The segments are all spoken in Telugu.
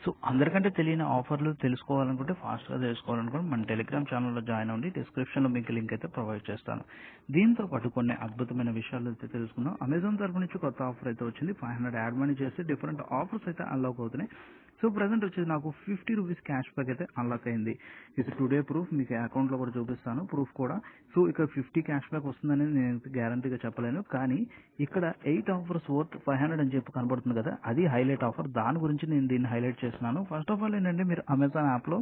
సో అందరికంటే తెలియని ఆఫర్లు తెలుసుకోవాలనుకుంటే ఫాస్ట్‌గా తెలుసుకోవాలనుకుంటే మన టెలిగ్రామ్ ఛానెల్‌లో జాయిన్ అవ్వండి. డిస్క్రిప్షన్‌లో మీకు లింక్ అయితే ప్రొవైడ్ చేస్తాను. దీంతో పాటు కొన్ని అద్భుతమైన విషయాలు అయితే తెలుసుకుందాం. అమెజాన్ తరపు నుంచి కొత్త ఆఫర్ అయితే వచ్చింది. 500 యాడ్ మనీ చేస్తే డిఫరెంట్ ఆఫర్స్ అయితే అన్లాక్ అవుతున్నాయి. సో ప్రెజెంట్ వచ్చేసి నాకు ₹50 క్యాష్ బ్యాక్ అయితే అన్లాక్ అయింది. ఇది టుడే ప్రూఫ్ మీకు అకౌంట్‌లో కూడా చూపిస్తాను ప్రూఫ్ కూడా. సో ఇక్కడ 50 క్యాష్ బ్యాక్ వస్తుందని నేనైతే గ్యారంటీగా చెప్పలేను. కానీ ఇక్కడ 8 ఆఫర్స్ వర్త్ 500 అని చెప్పి కనబడుతుంది కదా! అది హైలైట్ ఆఫర్. దాని గురించి నేను దీన్ని హైలైట్ చేస్తున్నాను. ఫస్ట్ ఆఫ్ ఆల్ ఏంటంటే మీరు అమెజాన్ యాప్‌లో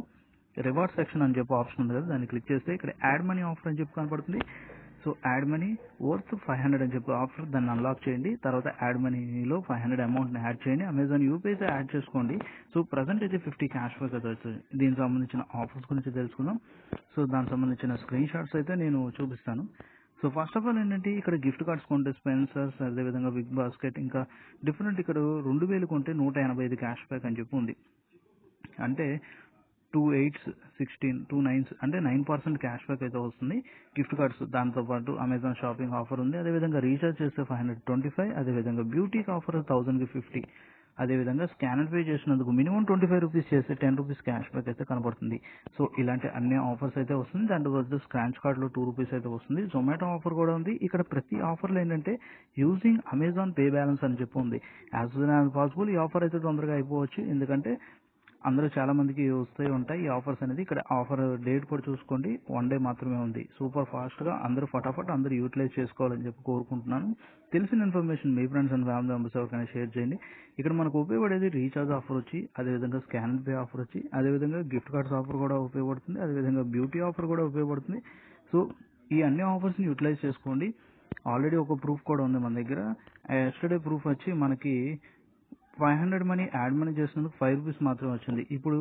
రివార్డ్ సెక్షన్ అని చెప్పి ఆప్షన్ ఉంది కదా! దాన్ని క్లిక్ చేస్తే ఇక్కడ యాడ్ మనీ ఆఫర్ అని చెప్పి కనపడుతుంది. సో యాడ్ మనీ వర్త్ 500 అని చెప్పి ఆఫర్ దాన్ని అన్లాక్ చేయండి. తర్వాత యాడ్ మనీలో 500 అమౌంట్‌ని యాడ్ చేయండి. అమెజాన్ యూపీఐతో యాడ్ చేసుకోండి. సో ప్రెజెంట్ అయితే 50 క్యాష్ బ్యాక్ అయితే వచ్చింది. దీనికి సంబంధించిన ఆఫర్స్ గురించి తెలుసుకుందాం. సో దానికి సంబంధించిన స్క్రీన్ షాట్స్ అయితే నేను చూపిస్తాను. సో ఫస్ట్ ఆఫ్ ఆల్ ఏంటంటే ఇక్కడ గిఫ్ట్ కార్డ్స్ కొంటే స్పెన్సర్స్ అదేవిధంగా బిగ్ బాస్కెట్ ఇంకా డిఫరెంట్ ఇక్కడ 2000 కొంటే 185 క్యాష్ బ్యాక్ అని చెప్పి ఉంది. అంటే 2 8s 16 2 9s అంటే 9% క్యాష్ బ్యాక్ అయితే వస్తుంది గిఫ్ట్ కార్డ్స్. దాంతోపాటు అమెజాన్ షాపింగ్ ఆఫర్ ఉంది. అదేవిధంగా రీఛార్జ్ చేస్తే 525 అదేవిధంగా బ్యూటీకి ఆఫర్ 1000కి 50 అదేవిధంగా స్కానర్ పే చేసినందుకు మినిమం ₹25 చేస్తే ₹10 క్యాష్ బ్యాక్ అయితే కనబడుతుంది. సో ఇలాంటి అన్ని ఆఫర్స్ అయితే వస్తుంది. దాంట్లో పాటు స్క్రాచ్ కార్డ్లో ₹2 అయితే వస్తుంది. జొమాటో ఆఫర్ కూడా ఉంది. ఇక్కడ ప్రతి ఆఫర్లో ఏంటంటే యూజింగ్ అమెజాన్ పే బ్యాలెన్స్ అని చెప్పి ఉంది. యాజ్ సూన్ యాజ్ పాసిబుల్ ఈ ఆఫర్ అయితే తొందరగా అయిపోవచ్చు. ఎందుకంటే అందరూ చాలా మందికి వస్తూ ఉంటాయి ఈ ఆఫర్స్ అనేది. ఇక్కడ ఆఫర్ డేట్ కూడా చూసుకోండి. 1 డే మాత్రమే ఉంది. సూపర్ ఫాస్ట్‌గా అందరూ ఫటాఫట్ అందరూ యూటిలైజ్ చేసుకోవాలని చెప్పి కోరుకుంటున్నాను. తెలిసిన information me friends and family members ఎవరికైనా షేర్ చేయండి. ఇక్కడ మనకు ఉపయోగపడేది రీఛార్జ్ ఆఫర్ వచ్చి అదేవిధంగా స్కాన్ పే ఆఫర్ వచ్చి అదేవిధంగా గిఫ్ట్ కార్డ్స్ ఆఫర్ కూడా ఉపయోగపడుతుంది. అదేవిధంగా బ్యూటీ ఆఫర్ కూడా ఉపయోగపడుతుంది. సో ఈ అన్ని ఆఫర్స్‌ని యూటిలైజ్ చేసుకోండి. ఆల్రెడీ ఒక ప్రూఫ్ కూడా ఉంది మన దగ్గర. యెస్టర్‌డే ప్రూఫ్ వచ్చి మనకి 500 మనీ యాడ్ మనీ చేసినందుకు ₹5 మాత్రమే వచ్చింది. ఇప్పుడు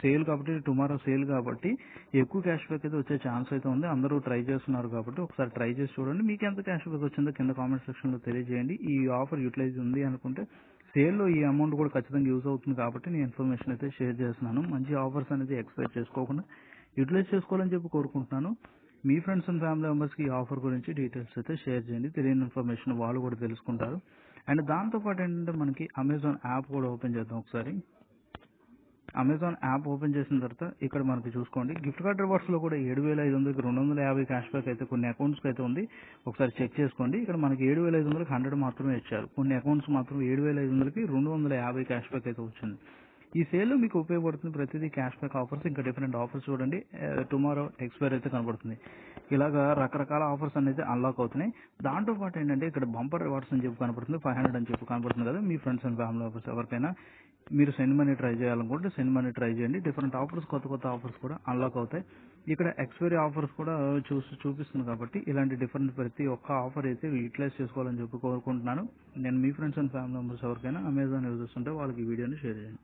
సేల్ కాబట్టి టుమారో సేల్ కాబట్టి ఎక్కువ క్యాష్ బ్యాక్ అయితే వచ్చే ఛాన్స్ అయితే ఉంది. అందరూ ట్రై చేస్తున్నారు కాబట్టి ఒకసారి ట్రై చేసి చూడండి. మీకు ఎంత క్యాష్ బ్యాక్ వచ్చిందో కింద కామెంట్ సెక్షన్‌లో తెలియజేయండి. ఈ ఆఫర్ యూటిలైజ్ ఉంది అనుకుంటే సేల్‌లో ఈ అమౌంట్ కూడా ఖచ్చితంగా యూజ్ అవుతుంది కాబట్టి నేను ఇన్ఫర్మేషన్ అయితే షేర్ చేస్తున్నాను. మంచి ఆఫర్స్ అనేది ఎక్స్‌పెక్ట్ చేసుకోకుండా యూటిలైజ్ చేసుకోవాలని చెప్పి కోరుకుంటున్నాను. మీ ఫ్రెండ్స్ అండ్ ఫ్యామిలీ మెంబర్స్‌కి ఈ ఆఫర్ గురించి డీటెయిల్స్ అయితే షేర్ చేయండి. తెలియని ఇన్ఫర్మేషన్ వాళ్ళు కూడా తెలుసుకుంటారు. అండ్ దాంతోపాటు ఏంటంటే మనకి అమెజాన్ యాప్ కూడా ఓపెన్ చేద్దాం ఒకసారి. అమెజాన్ యాప్ ఓపెన్ చేసిన తర్వాత ఇక్కడ మనకి చూసుకోండి గిఫ్ట్ కార్డ్ రివార్డ్స్లో కూడా 7500కి 250 క్యాష్ బ్యాక్ అయితే కొన్ని అకౌంట్స్కి అయితే ఉంది. ఒకసారి చెక్ చేసుకోండి. ఇక్కడ మనకి 7500కి 100 మాత్రమే ఇచ్చారు. కొన్ని అకౌంట్స్ మాత్రం 7500కి 250 క్యాష్ బ్యాక్ అయితే వచ్చింది. ఈ సేల్లో మీకు ఉపయోగపడుతుంది ప్రతిదీ క్యాష్ బ్యాక్ ఆఫర్స్ ఇంకా డిఫరెంట్ ఆఫర్స్ చూడండి. టుమారో ఎక్స్పైర్ అయితే కనబడుతుంది. ఇలాగా రకరకాల ఆఫర్స్ అనేది అన్లాక్ అవుతున్నాయి. దాంతో పాటు ఏంటంటే ఇక్కడ బంపర్ రివార్డ్స్ అని చెప్పి కనబడుతుంది. 500 అని చెప్పి కనబడుతుంది కదా! మీ ఫ్రెండ్స్ అండ్ ఫ్యామిలీ మెంబర్స్ ఎవరికైనా మీరు సెండ్ మనీ ట్రై చేయాలనుకుంటే సెండ్ మనీ ట్రై చేయండి. డిఫరెంట్ ఆఫర్స్ కొత్త ఆఫర్స్ కూడా అన్లాక్ అవుతాయి. ఇక్కడ ఎక్స్పైరీ ఆఫర్స్ కూడా చూపిస్తుంది కాబట్టి ఇలాంటి డిఫరెంట్ ప్రతి ఒక్క ఆఫర్ అయితే యూటిలైజ్ చేసుకోవాలని చెప్పి కోరుకుంటున్నాను. నేను మీ ఫ్రెండ్స్ అండ్ ఫ్యామిలీ మెంబర్స్ ఎవరికైనా అమెజాన్ యూజర్స్ ఉంటే వాళ్ళకి ఈ వీడియోని షేర్ చేయండి.